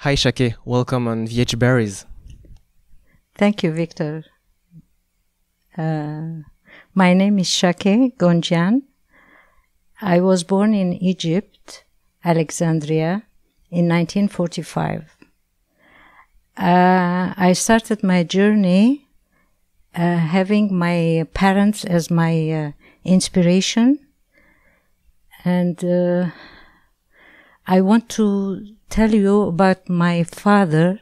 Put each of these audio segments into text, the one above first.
Hi Chaké, welcome on VH Berries. Thank you, Victor. My name is Chaké Gunjian. I was born in Egypt, Alexandria, in 1945. I started my journey having my parents as my inspiration, and I want to tell you about my father,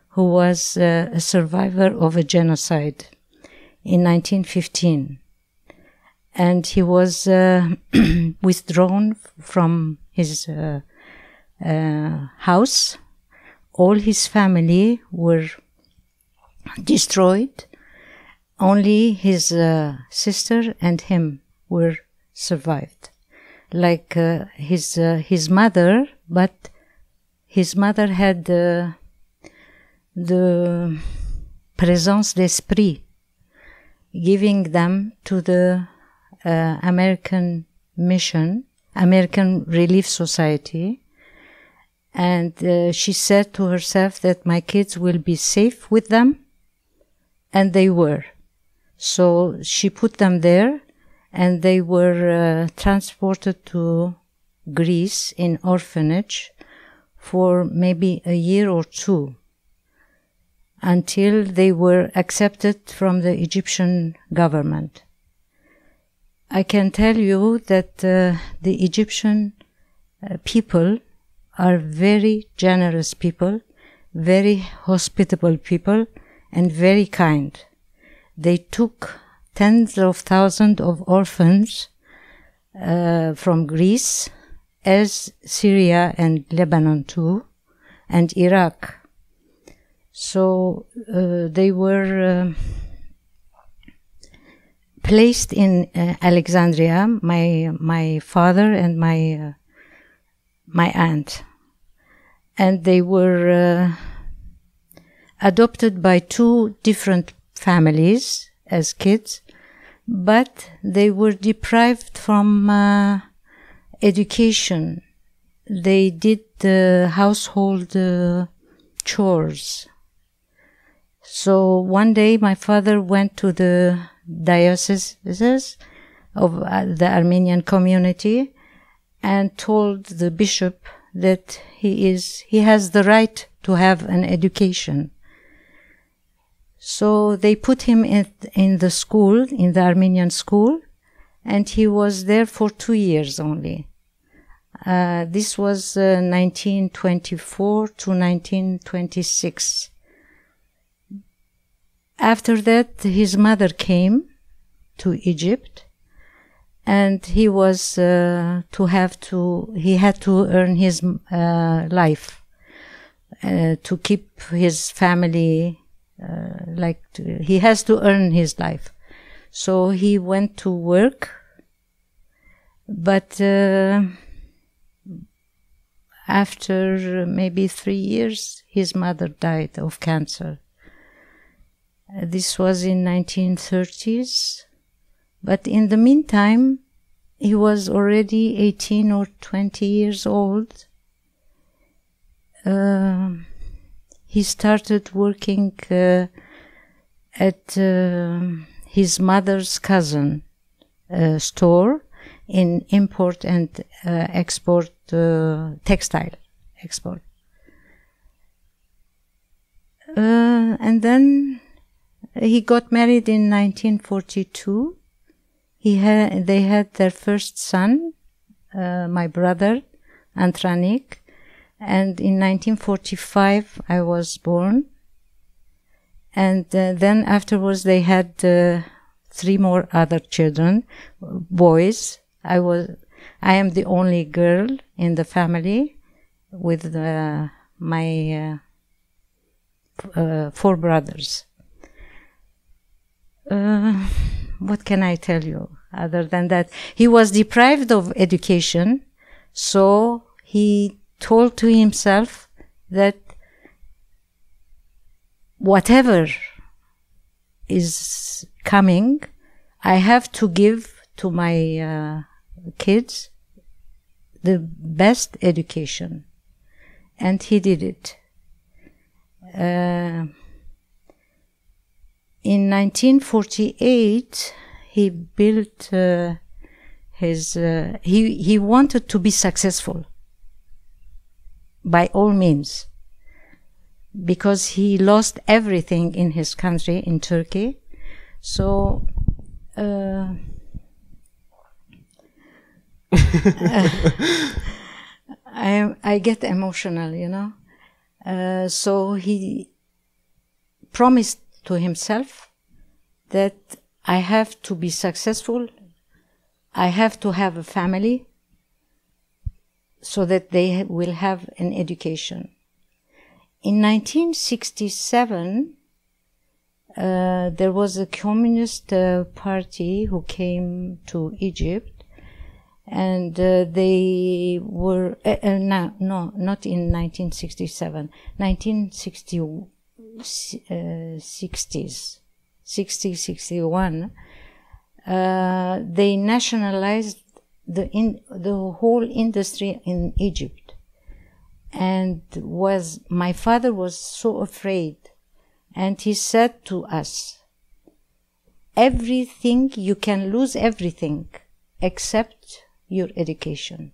who was a survivor of a genocide in 1915. And he was withdrawn from his house. All his family were destroyed. Only his sister and him were survived. Like his mother, but his mother had the présence d'esprit, giving them to the American mission, American Relief Society. And she said to herself that my kids will be safe with them. And they were. So she put them there, and they were transported to Greece in orphanage for maybe a year or two, until they were accepted from the Egyptian government. I can tell you that the Egyptian people are very generous people, very hospitable people, and very kind. They took tens of thousands of orphans from Greece, as Syria and Lebanon too, and Iraq. So they were placed in Alexandria, my father and my aunt, and they were adopted by two different families as kids, but they were deprived from education. They did the household chores. So one day my father went to the diocese of the Armenian community and told the bishop that he has the right to have an education. So they put him in the school, in the Armenian school, and he was there for 2 years only. This was 1924 to 1926. After that, his mother came to Egypt, and he had to earn his life to keep his family. He has to earn his life. So he went to work, but after maybe 3 years, his mother died of cancer. This was in 1930s, but in the meantime, he was already 18 or 20 years old. He started working at his mother's cousin store in import and export, textile export. And then he got married in 1942. They had their first son, my brother, Antranik. And in 1945, I was born. And then afterwards, they had 3 more other children, boys. I am the only girl in the family with my 4 brothers. What can I tell you other than that? He was deprived of education, so he told to himself that whatever is coming, I have to give to my kids the best education. And he did it. In 1948, he built he wanted to be successful by all means, because he lost everything in his country, in Turkey. So I get emotional, you know. So he promised to himself that I have to be successful, I have to have a family, so that they will have an education. In 1967, there was a communist party who came to Egypt, and they were not in 1967, 61. They nationalized the whole industry in Egypt, and my father was so afraid, and he said to us, everything, you can lose everything except your education.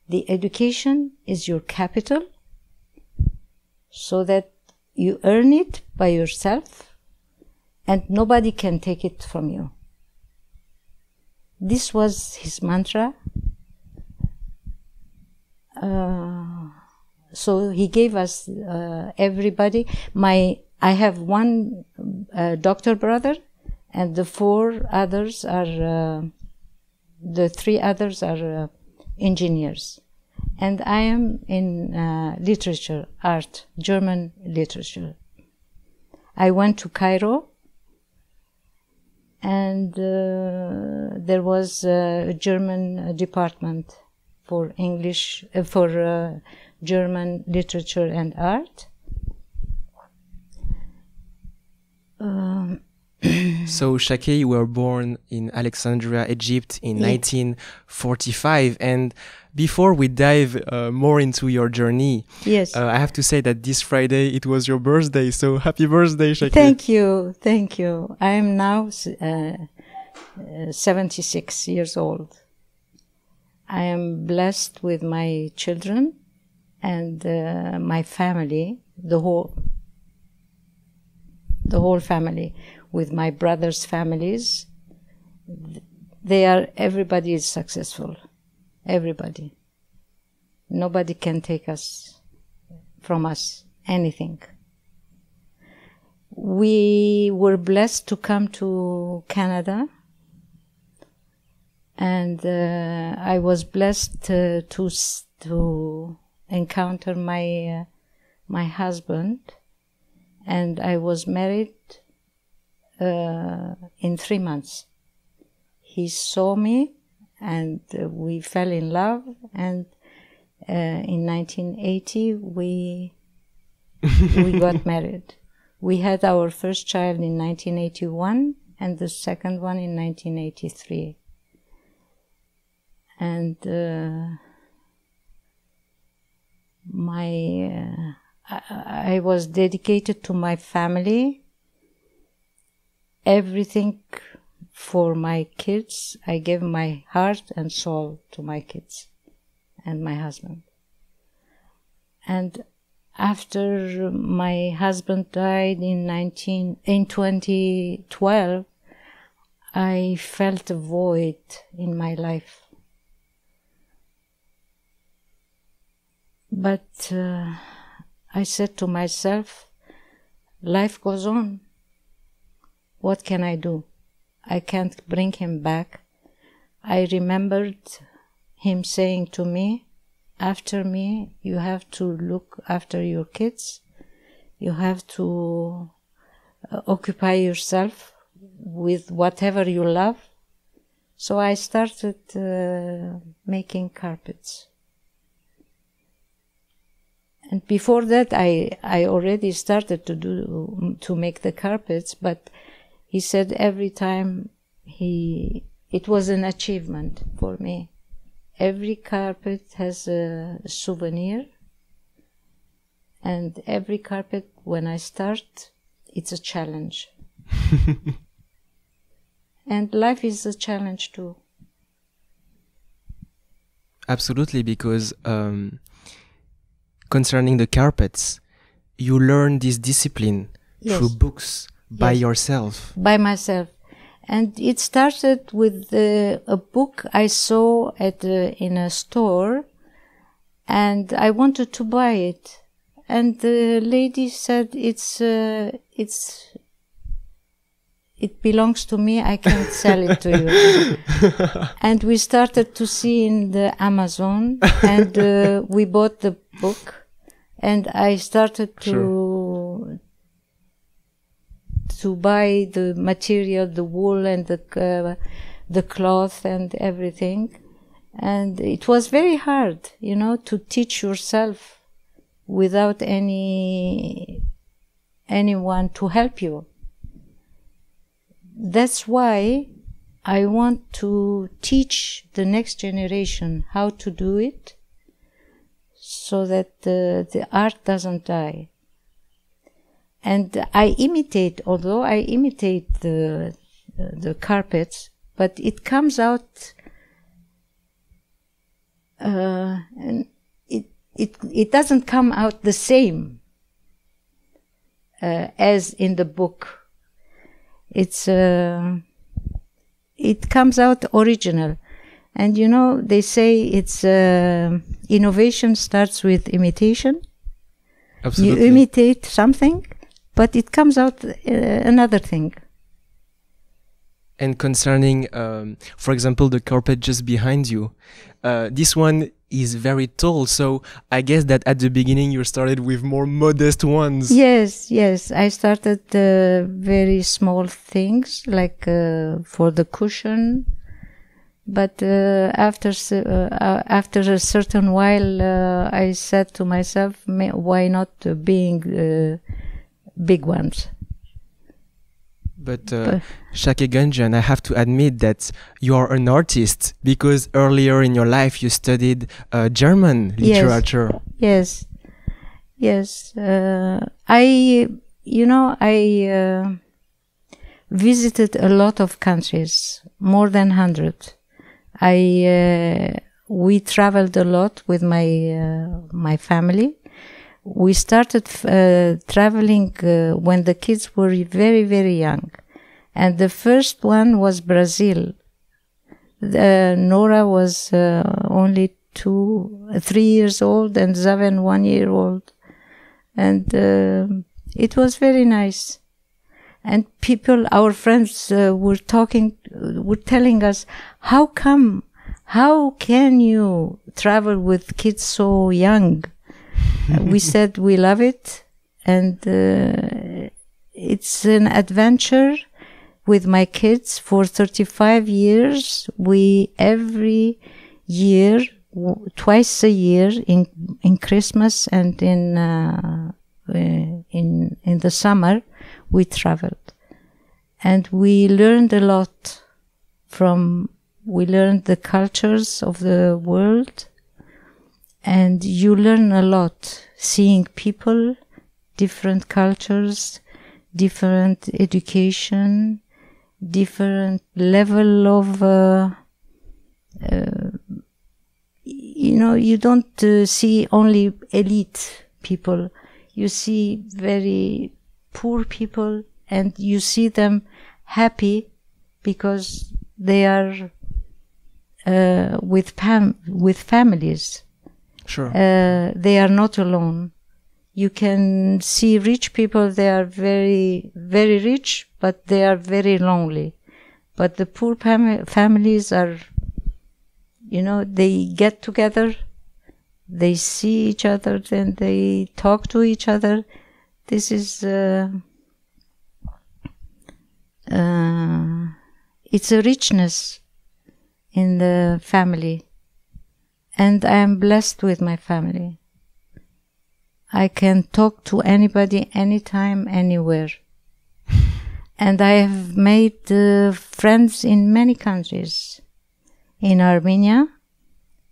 The education is your capital, so that you earn it by yourself and nobody can take it from you. This was his mantra. So he gave us everybody. I have one doctor brother, and the three others are engineers. And I am in literature, art, German literature. I went to Cairo, and there was a German department for English, for German literature and art. So, Chaké, you were born in Alexandria, Egypt in 1945. And before we dive more into your journey, yes, I have to say that this Friday, it was your birthday. So, happy birthday, Chaké. Thank you. Thank you. I am now 76 years old. I am blessed with my children and my family, the whole family, with my brothers' families. Everybody is successful. Everybody. Nobody can take from us anything. We were blessed to come to Canada, and I was blessed to encounter my husband, and I was married in 3 months. He saw me, and we fell in love, and in 1980 we got married. We had our first child in 1981 and the second one in 1983. And I was dedicated to my family. Everything for my kids. I gave my heart and soul to my kids and my husband. And after my husband died in 2012, I felt a void in my life. But I said to myself, life goes on. What can I do? I can't bring him back. I remembered him saying to me, after me, you have to look after your kids. You have to occupy yourself with whatever you love. So I started making carpets. And before that, I already started to make the carpets, but he said every time it was an achievement for me. Every carpet has a souvenir, And every carpet, when I start, it's a challenge. And life is a challenge too. Absolutely, because concerning the carpets, you learn this discipline through books by yourself. By myself. And it started with a book I saw in a store, and I wanted to buy it. And the lady said, it belongs to me, I can't sell it to you. And we started to see in the Amazon, and we bought the book, and I started to buy the material, the wool and the cloth and everything. And it was very hard, to teach yourself without anyone to help you. That's why I want to teach the next generation how to do it, so that the art doesn't die. And I imitate the carpets, but it comes out, and it doesn't come out the same as in the book. It comes out original. And they say it's innovation starts with imitation. Absolutely. You imitate something, but it comes out another thing. And concerning, for example, the carpet just behind you, this one is very tall, so I guess that at the beginning you started with more modest ones. Yes. I started very small things, like for the cushion. But after a certain while, I said to myself, why not being big ones? But Chaké Gunjian, I have to admit that you are an artist, because earlier in your life you studied German literature. Yes. I visited a lot of countries, more than 100. We traveled a lot with my family. We started traveling when the kids were very, very young. And the first one was Brazil. Nora was only 3 years old, and Zaven 1 year old. And it was very nice. And our friends were telling us, how can you travel with kids so young? We said we love it, and it's an adventure with my kids for 35 years. We every year, twice a year, in Christmas and in the summer, we traveled, and we learned a lot we learned the cultures of the world. And you learn a lot, seeing people, different cultures, different education, different level of, you don't see only elite people. You see very poor people, and you see them happy because they are with families. Sure. They are not alone. You can see rich people, they are very, very rich, but they are very lonely. But the poor families are, they get together, they see each other, and they talk to each other. This is, it's a richness in the family. And I am blessed with my family. I can talk to anybody, anytime, anywhere. And I have made friends in many countries. In Armenia.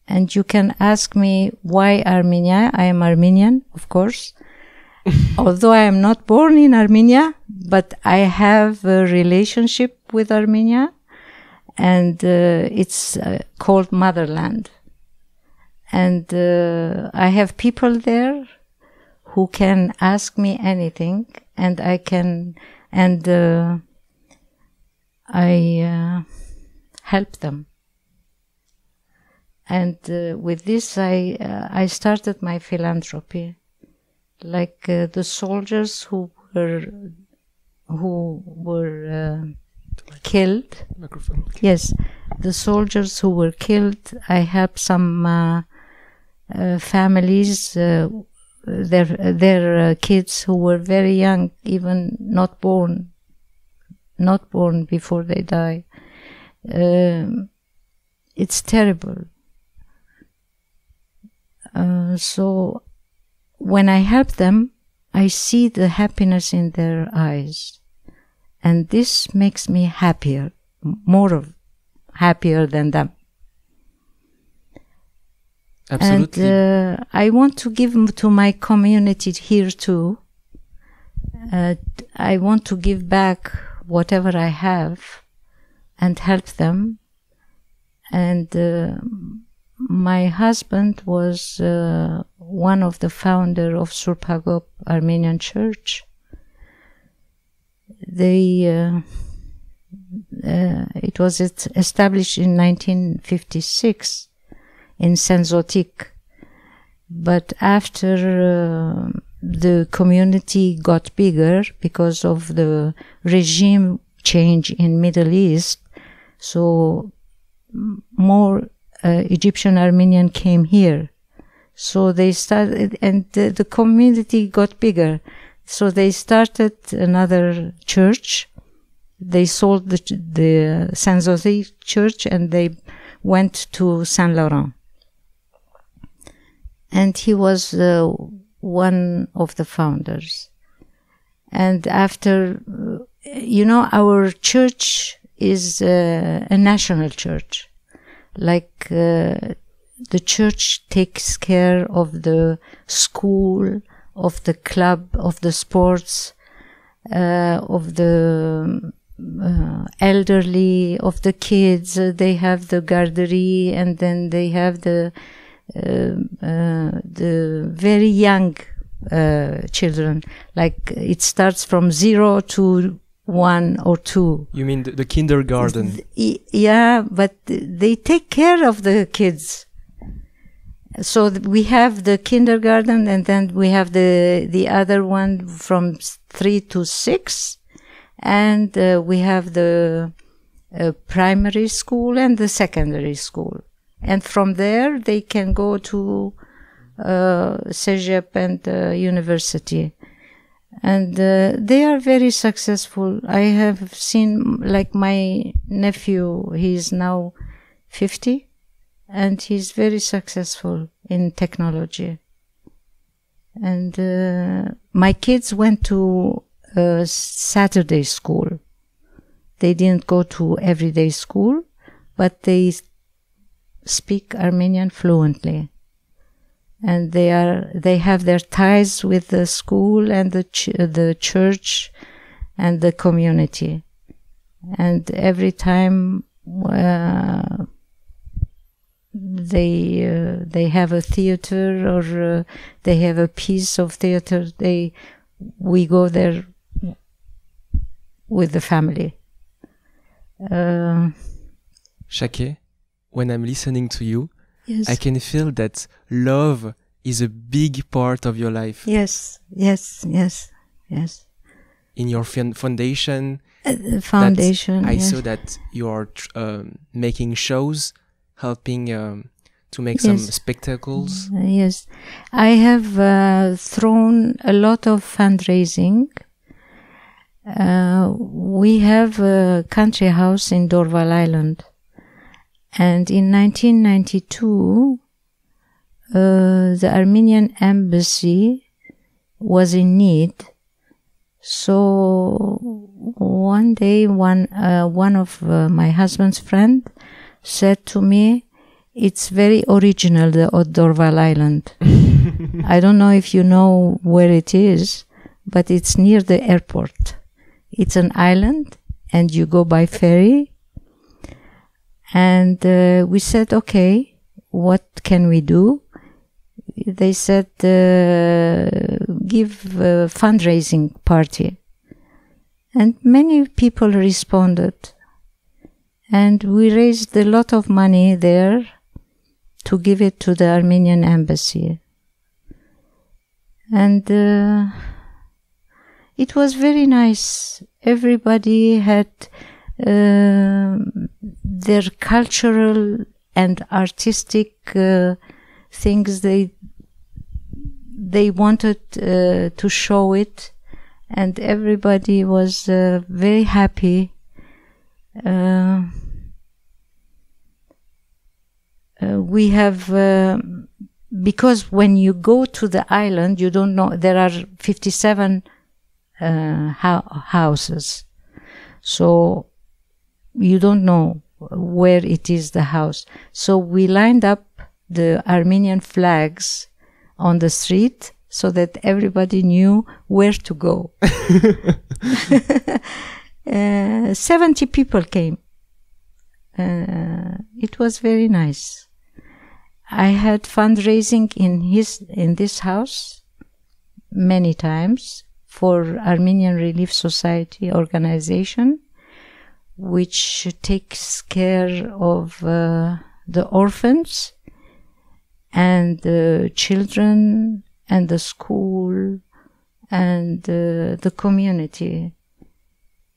And you can ask me why Armenia. I am Armenian, of course. Although I am not born in Armenia, but I have a relationship with Armenia, and it's called Motherland. And I have people there who can ask me anything, and I can, and I help them. And with this, I started my philanthropy, like the soldiers who were killed. Microphone. Yes, the soldiers who were killed. I helped some families, their kids who were very young, even not born before they die. It's terrible. So when I help them, I see the happiness in their eyes, and this makes me happier, happier than them. Absolutely. And I want to give to my community here too. I want to give back whatever I have and help them. And my husband was one of the founder of Surpagop Armenian Church. It was established in 1956 in Senzotik, but after the community got bigger because of the regime change in Middle East, so more Egyptian Armenian came here. So they started, and the community got bigger. So they started another church. They sold the Saint Jose church and they went to Saint Laurent. And he was one of the founders. And after, our church is a national church. Like the church takes care of the school, of the club, of the sports, of the elderly, of the kids. They have the garderie, and then they have the very young children. Like it starts from 0 to 1 or 2. You mean the kindergarten? Yeah, but they take care of the kids. So we have the kindergarten, and then we have the other one from 3 to 6, and we have the primary school and the secondary school. And from there they can go to Cégep and university. And they are very successful. I have seen, like my nephew, he is now 50, and he's very successful in technology. And my kids went to Saturday school. They didn't go to everyday school, but they speak Armenian fluently. And they have their ties with the school and the church and the community. And every time they have a theater or they have a piece of theater, we go there with the family. Chaké, when I'm listening to you, yes. I can feel that love is a big part of your life. Yes. In your foundation. I saw that you are making shows, helping to make some spectacles. Yes. I have thrown a lot of fundraising. We have a country house in Dorval Island. And in 1992, the Armenian embassy was in need. So one day, one of my husband's friend said to me, "It's very original, the Dorval Island." I don't know if you know where it is, but it's near the airport. It's an island, and you go by ferry. And we said, okay, what can we do? They said, give a fundraising party. And many people responded. And we raised a lot of money there to give it to the Armenian embassy. And it was very nice. Everybody had their cultural and artistic things they wanted to show it, and everybody was very happy. We have because when you go to the island, you don't know, there are 57 houses, so you don't know where it is the house. So we lined up the Armenian flags on the street so that everybody knew where to go. 70 people came. It was very nice. I had fundraising in this house many times for Armenian Relief Society organization, which takes care of the orphans and the children and the school and the community.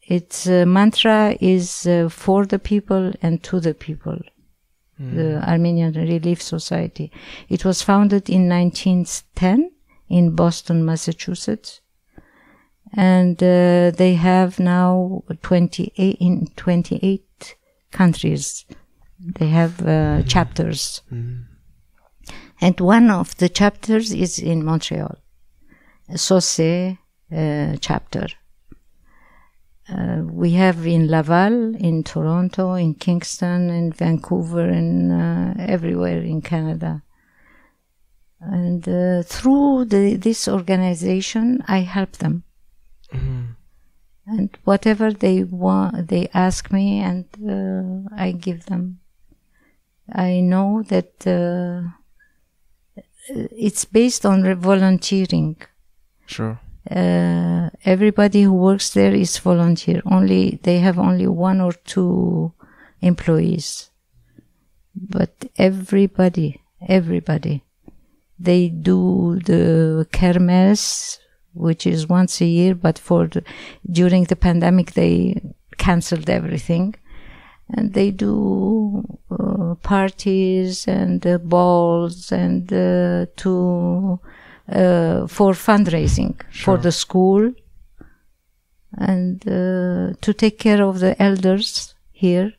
Its mantra is for the people and to the people. The Armenian Relief Society. It was founded in 1910 in Boston, Massachusetts, and they have now 28 countries. They have chapters, and one of the chapters is in Montreal, Sauce chapter. We have in Laval, in Toronto, in Kingston, in Vancouver, and everywhere in Canada. And through this organization, I help them. And whatever they want, they ask me, and I give them. I know that it's based on volunteering. Sure. Everybody who works there is volunteer. They have only 1 or 2 employees. But everybody, they do the kermes, which is once a year, but during the pandemic they canceled everything. And they do parties and balls and for fundraising. Sure. For the school and to take care of the elders here,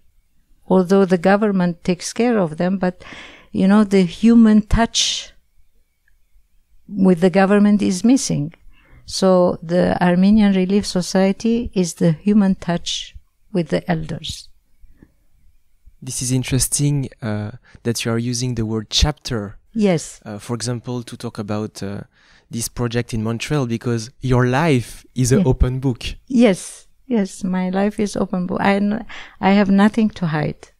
although the government takes care of them, but you know, the human touch with the government is missing. So the Armenian Relief Society is the human touch with the elders. This is interesting that you are using the word chapter. Yes. For example, to talk about this project in Montreal, because your life is an open book. Yes, my life is open book. I have nothing to hide.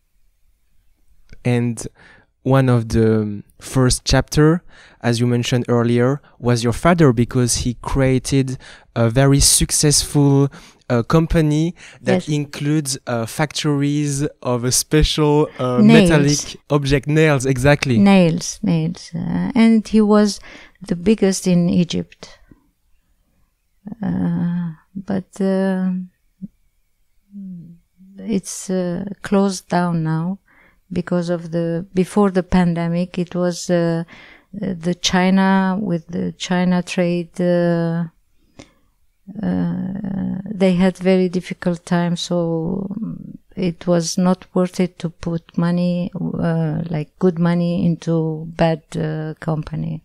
And one of the first chapter, as you mentioned earlier, was your father, because he created a very successful company that includes factories of a special metallic object, nails, exactly. Nails. And he was the biggest in Egypt. But it's closed down now because of before the pandemic, it was the China, with the China trade, they had very difficult time, so it was not worth it to put money, like good money, into bad company.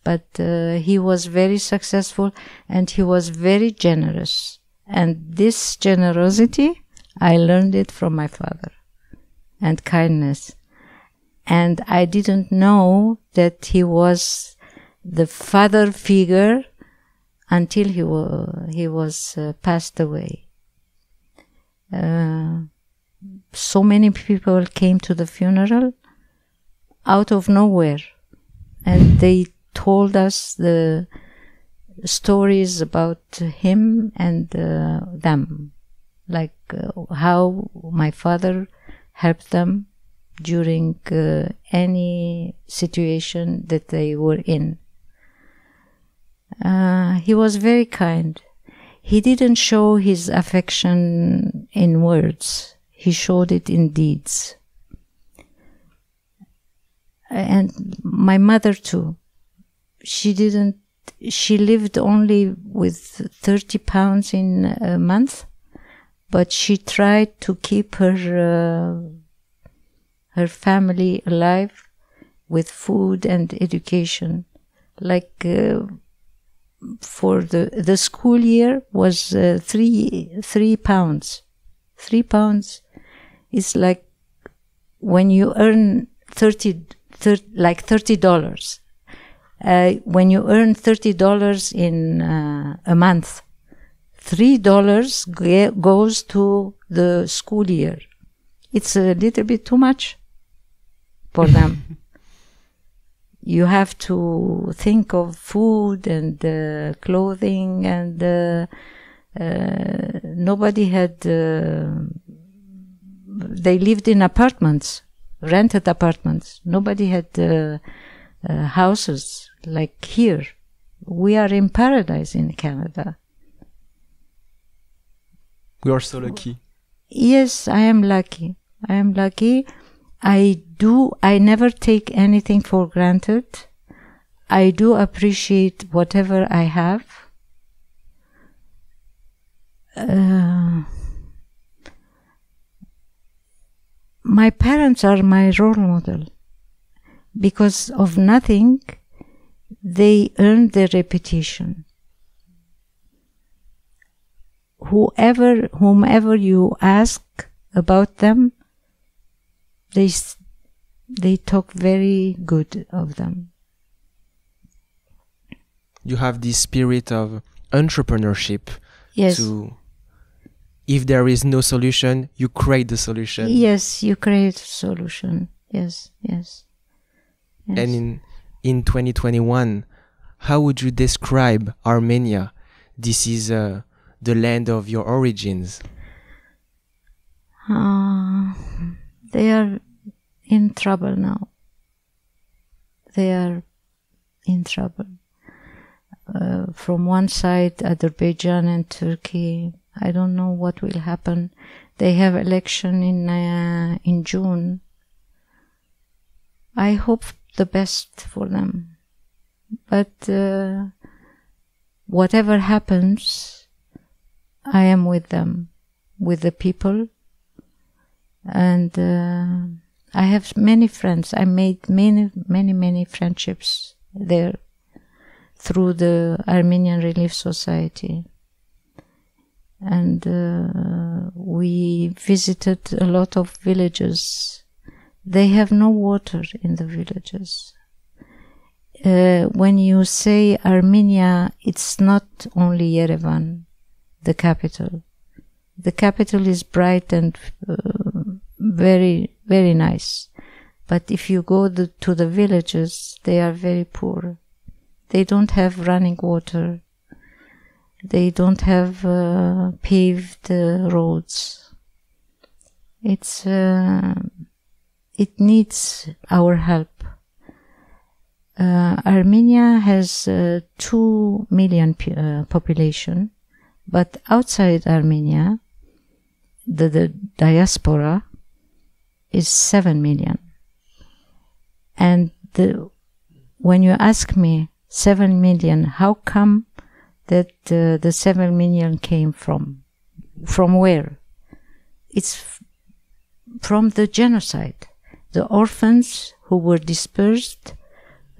But he was very successful, and he was very generous. And this generosity, I learned it from my father, and kindness. And I didn't know that he was the father figure until he was passed away. So many people came to the funeral out of nowhere, and they told us the stories about him and them, like how my father helped them during any situation that they were in. He was very kind. He didn't show his affection in words. He showed it in deeds. And my mother too. She lived only with 30 pounds in a month, but she tried to keep her family alive with food and education. Like for the school year was 3 pounds. 3 pounds is like when you earn $30. When you earn $30 in a month, $3 goes to the school year. It's a little bit too much for them. You have to think of food and clothing, and nobody had. They lived in apartments, rented apartments. Nobody had houses like here. We are in paradise in Canada. We are so lucky. Yes, I am lucky. I am lucky. I never take anything for granted. I do appreciate whatever I have. My parents are my role model. Because of nothing, they earned their reputation. Whomever you ask about them, they talk very good of them. You have this spirit of entrepreneurship. Yes. If there is no solution, you create the solution. Yes, you create a solution. Yes. And in 2021, how would you describe Armenia? This is the land of your origins. They are in trouble now. They are in trouble. From one side, Azerbaijan and Turkey. I don't know what will happen. They have election in June. I hope the best for them. But whatever happens, I am with them, with the people. And I have many friends. I made many friendships there through the Armenian Relief Society. And we visited a lot of villages. They have no water in the villages. When you say Armenia, it's not only Yerevan, the capital. The capital is bright and very, very nice. But if you go to the villages, they are very poor. They don't have running water. They don't have paved roads. It needs our help. Armenia has 2 million population, but outside Armenia, the diaspora is 7 million. And when you ask me 7 million, how come that the 7 million came from? From where? It's from the genocide. The orphans who were dispersed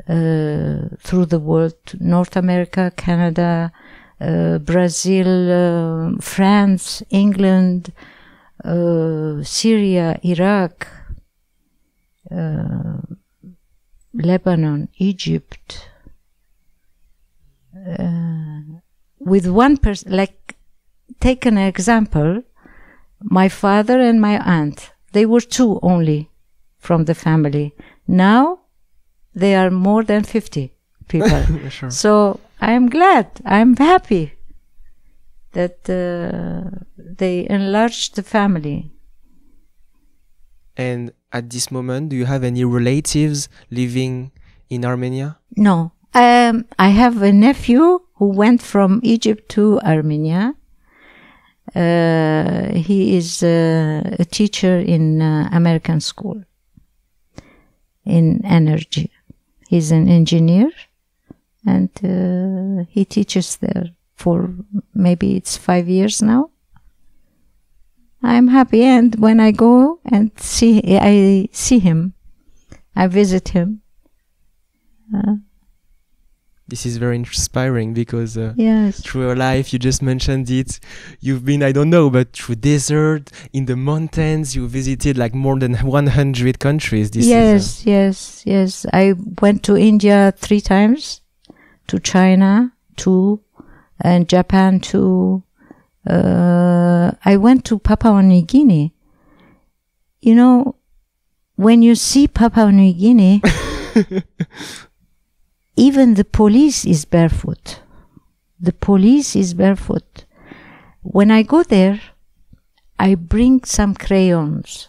through the world, North America, Canada, Brazil, France, England, Syria, Iraq, Lebanon, Egypt, with one person, like, take an example, my father and my aunt, they were two only from the family. Now they are more than 50 people. Sure. So I'm glad, I'm happy that they enlarged the family. And at this moment, do you have any relatives living in Armenia? No. I have a nephew who went from Egypt to Armenia. He is a teacher in American school in energy. He's an engineer, and he teaches there for maybe it's 5 years now. I'm happy, and when I go and I see him, I visit him. This is very inspiring because Yes. through your life, you just mentioned it, you've been, I don't know, but through desert, in the mountains, you visited like more than 100 countries. This is, Yes. I went to India 3 times, to China 2, and Japan 2. I went to Papua New Guinea. You know, when you see Papua New Guinea, even the police is barefoot. The police is barefoot. When I go there, I bring some crayons.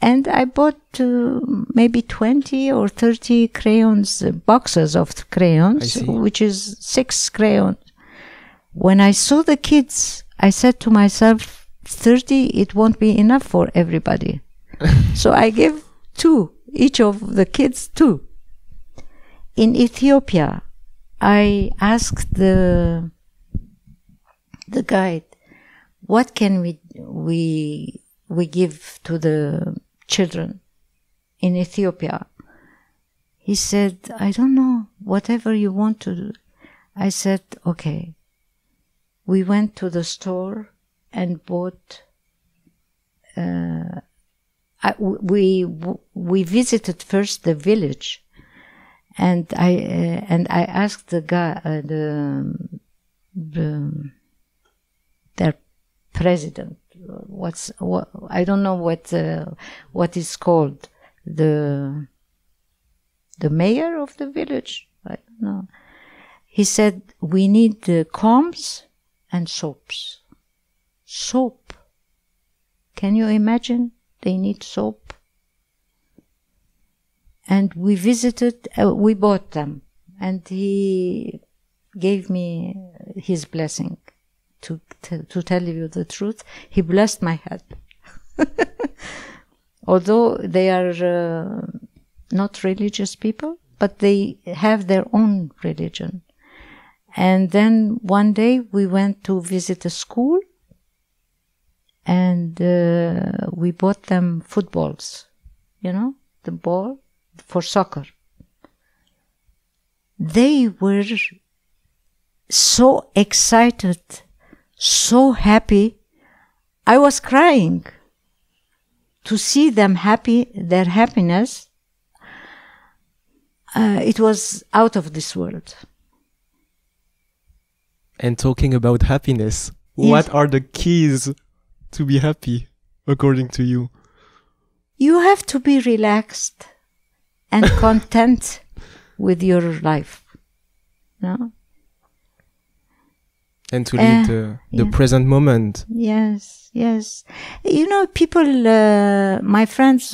And I bought maybe 20 or 30 crayons, boxes of crayons, which is 6 crayons. When I saw the kids, I said to myself, 30, it won't be enough for everybody. So I gave 2, each of the kids 2. In Ethiopia, I asked the guide, what can we give to the children in Ethiopia? He said, I don't know, whatever you want to do. I said, okay. We went to the store and bought. We visited first the village, and I asked the guy, their president, I don't know what is called, the mayor of the village. I don't know. He said we need combs and soaps. Soap. Can you imagine? They need soap. And we visited, we bought them. And he gave me his blessing. To tell you the truth, he blessed my head. Although they are not religious people, but they have their own religion. And then one day we went to visit a school, and we bought them footballs, you know, the ball for soccer. They were so excited, so happy. I was crying to see them happy, their happiness. It was out of this world. And talking about happiness, yes. What are the keys to be happy, according to you? You have to be relaxed and content with your life. No? And to live the present moment. Yes. You know, people, my friends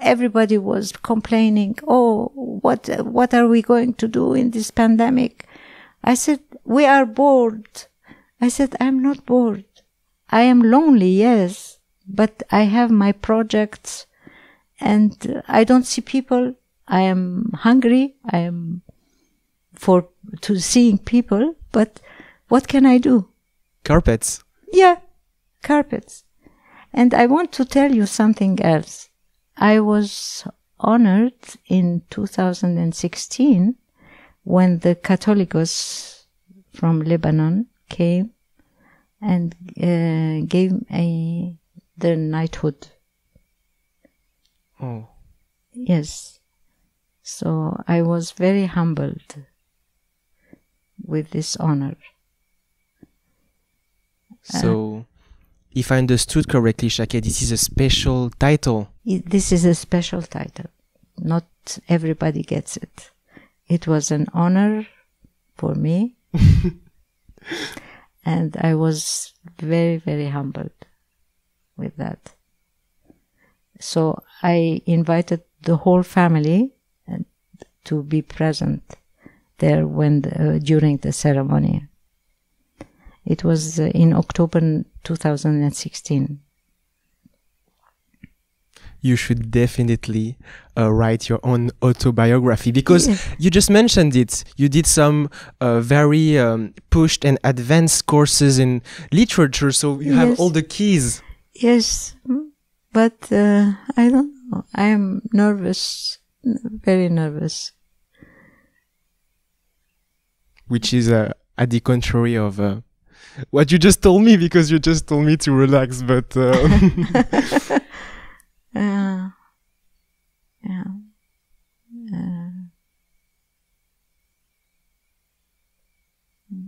everybody was complaining, oh, what are we going to do in this pandemic? I said, we are bored. I said, I'm not bored. I am lonely, yes, but I have my projects and I don't see people. I am hungry. I am to seeing people, but what can I do? Carpets. Yeah, carpets. And I want to tell you something else. I was honored in 2016 when the Catholicos from Lebanon came and gave the knighthood. Oh. Yes. So I was very humbled. with this honor. So, if I understood correctly, Chaké, this is a special title. This is a special title. Not everybody gets it. It was an honor for me. And I was very, very humbled with that. So I invited the whole family to be present there during the ceremony. It was in October 2016. You should definitely write your own autobiography, because you just mentioned it. You did some very pushed and advanced courses in literature, so you have all the keys. Yes, but I don't know. I am nervous, very nervous. Which is at the contrary of what you just told me, because you just told me to relax, but...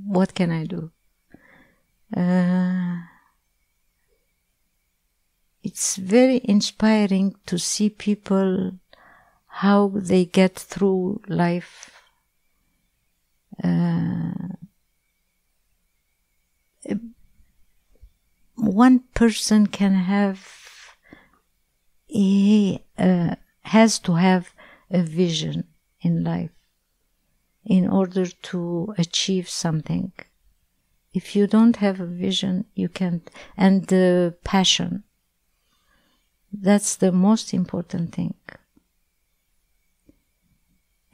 what can I do? It's very inspiring to see people, how they get through life. One person can has to have a vision in life in order to achieve something. If you don't have a vision, you can't. And the passion, that's the most important thing.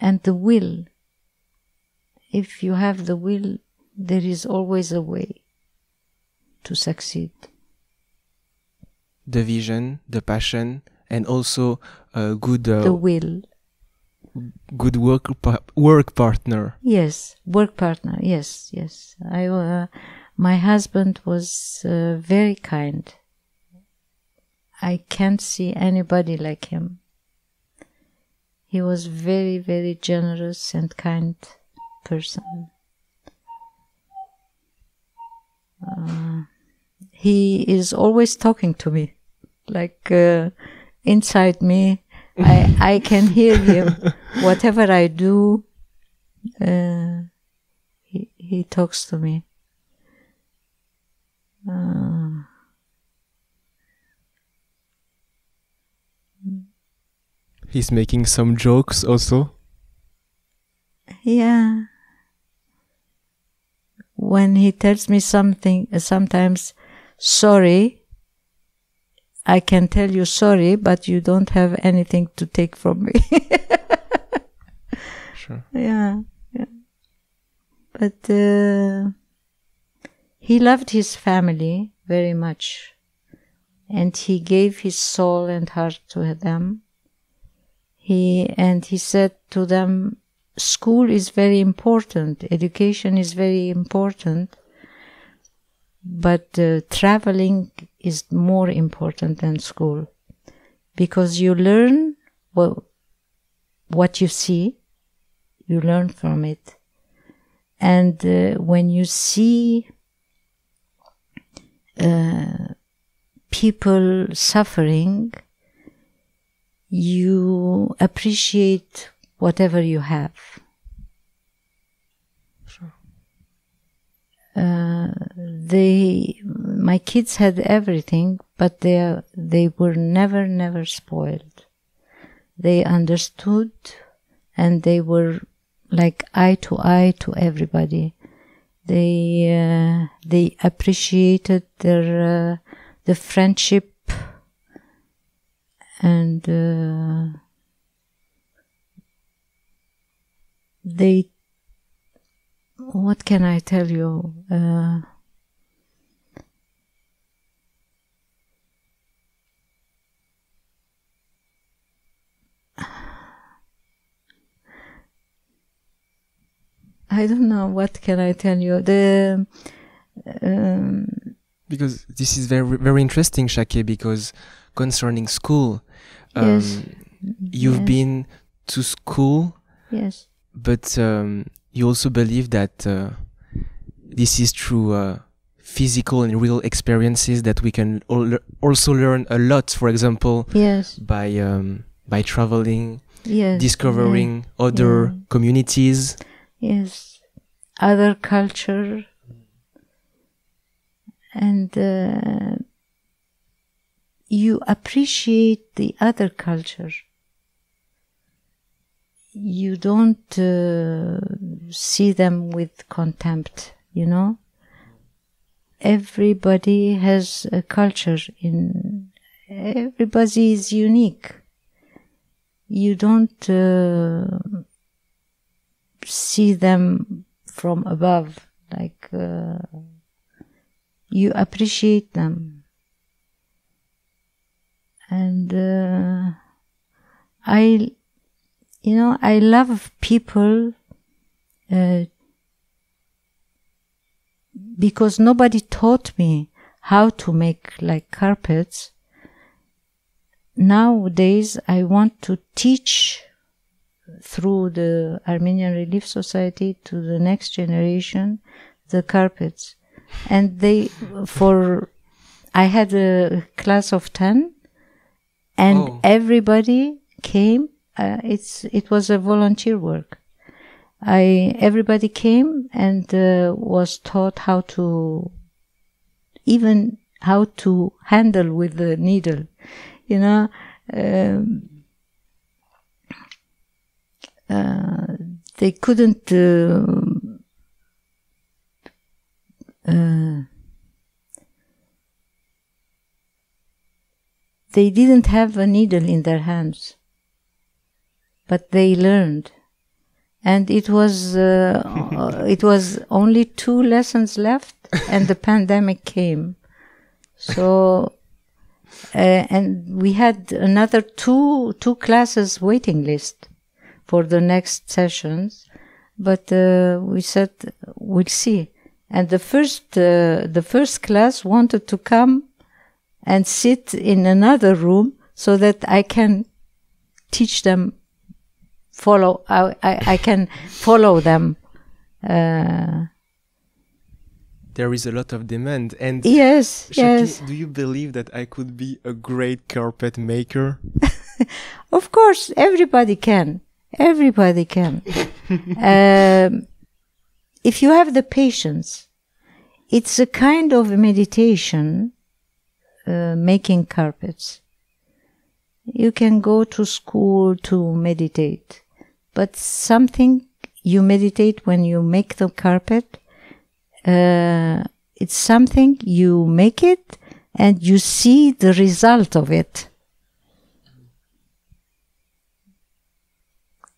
And the will. If you have the will, there is always a way to succeed. The vision, the passion, and also a good... the will. Good work partner. Yes, work partner. Yes. My husband was very kind. I can't see anybody like him. He was very, very generous and kind person. He is always talking to me, like inside me. I can hear him. Whatever I do, he talks to me. He's making some jokes also. Yeah. When he tells me something, sometimes, sorry, I can tell you sorry, but you don't have anything to take from me. Sure. Yeah. But he loved his family very much, and he gave his soul and heart to them. He said to them, school is very important, education is very important, but traveling is more important than school, because you learn what you see, you learn from it. And when you see people suffering, you appreciate whatever you have. Sure. My kids had everything, but they were never spoiled. They understood, and they were like eye to eye to everybody. They appreciated the friendship, and what can I tell you? I don't know, what can I tell you? Because this is very, very interesting, Chaké, because concerning school, yes. you've been to school, yes, but you also believe that this is through physical and real experiences that we can also learn a lot. For example, Yes. by traveling, Yes. discovering other communities. Yes. Other culture. And you appreciate the other culture. You don't see them with contempt, you know? Everybody has a culture. Everybody is unique. You don't see them from above, like you appreciate them. And I love people because nobody taught me how to make like carpets. Nowadays, I want to teach through the Armenian Relief Society to the next generation the carpets. And I had a class of 10, and everybody came. It was a volunteer work. Everybody came and was taught how to handle with the needle. You know, they couldn't. They didn't have a needle in their hands, but they learned. And it was only 2 lessons left, and the pandemic came. So, and we had another two classes waiting list for the next sessions, but we said we'll see. And the first class wanted to come and sit in another room so that I can teach them. I can follow them. There is a lot of demand. And yes, Chaké, yes. do you believe that I could be a great carpet maker? Of course, everybody can. Everybody can. If you have the patience, it's a kind of meditation, making carpets. You can go to school to meditate, but something you meditate when you make the carpet, it's something you make it and you see the result of it.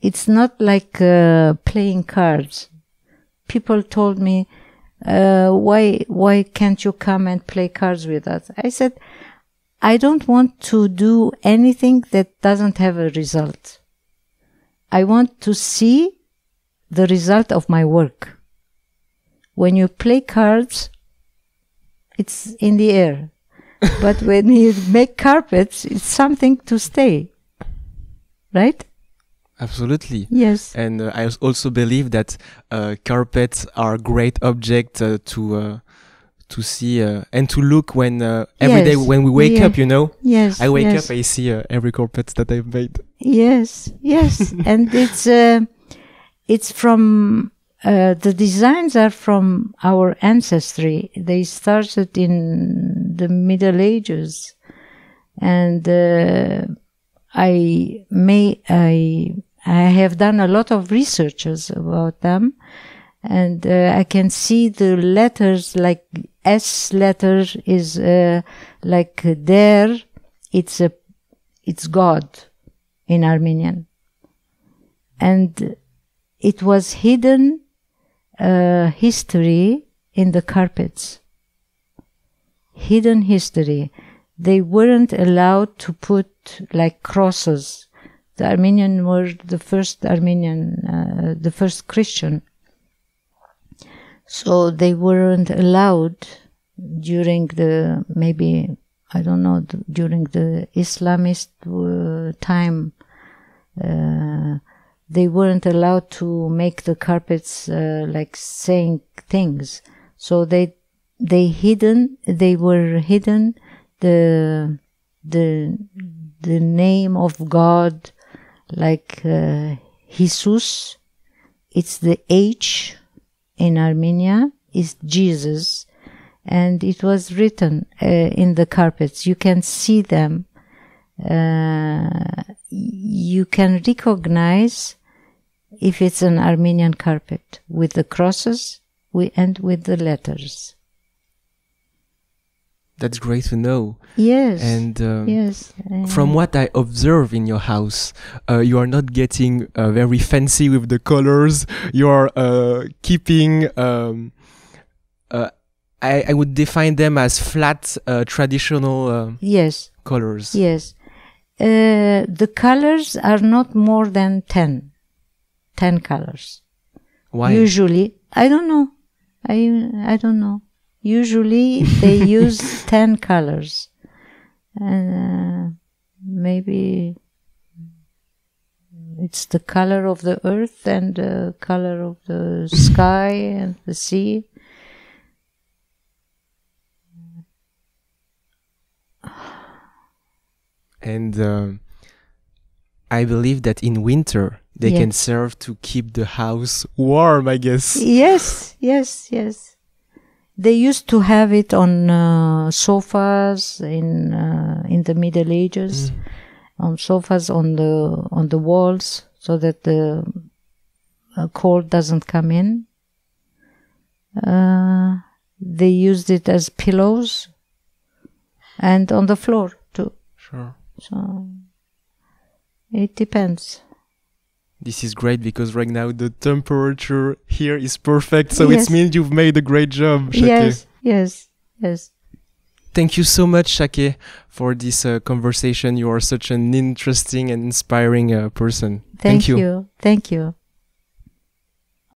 It's not like playing cards. People told me, why can't you come and play cards with us? I said, I don't want to do anything that doesn't have a result. I want to see the result of my work. When you play cards, it's in the air. But when you make carpets, it's something to stay. Right? Absolutely. Yes. And I also believe that carpets are great objects to see and to look when every day when we wake up, you know. Yes. I wake up, I see every carpet that I've made. Yes, yes. And it's from the designs are from our ancestry. They started in the Middle Ages, and I have done a lot of researches about them, and I can see the letters, like S letter is like there. It's God in Armenian, and it was hidden history in the carpets. Hidden history. They weren't allowed to put like crosses. The Armenian were the first the first Christian. So they weren't allowed during the, maybe, I don't know, during the Islamist time. they weren't allowed to make the carpets like saying things. So they were hidden the name of God, like Jesus. It's the H in Armenia, is Jesus, and it was written in the carpets. You can see them. You can recognize if it's an Armenian carpet with the crosses and with the letters. That's great to know. Yes. And yes. From what I observe in your house, you are not getting very fancy with the colors. You are keeping, I would define them as flat, traditional yes. colors. Yes. The colors are not more than 10 colors. Why? Usually, I don't know. I don't know. Usually they use 10 colors. And maybe it's the color of the earth and the color of the sky and the sea. And I believe that in winter they Yeah. can serve to keep the house warm, I guess. Yes, yes, yes. They used to have it on sofas in the Middle Ages, on sofas on the walls, so that the cold doesn't come in. They used it as pillows, and on the floor too. Sure. So it depends. This is great because right now the temperature here is perfect, so Yes. it means you've made a great job, Chaké. Yes, yes, yes. Thank you so much, Chaké, for this conversation. You are such an interesting and inspiring person. Thank you. Thank you.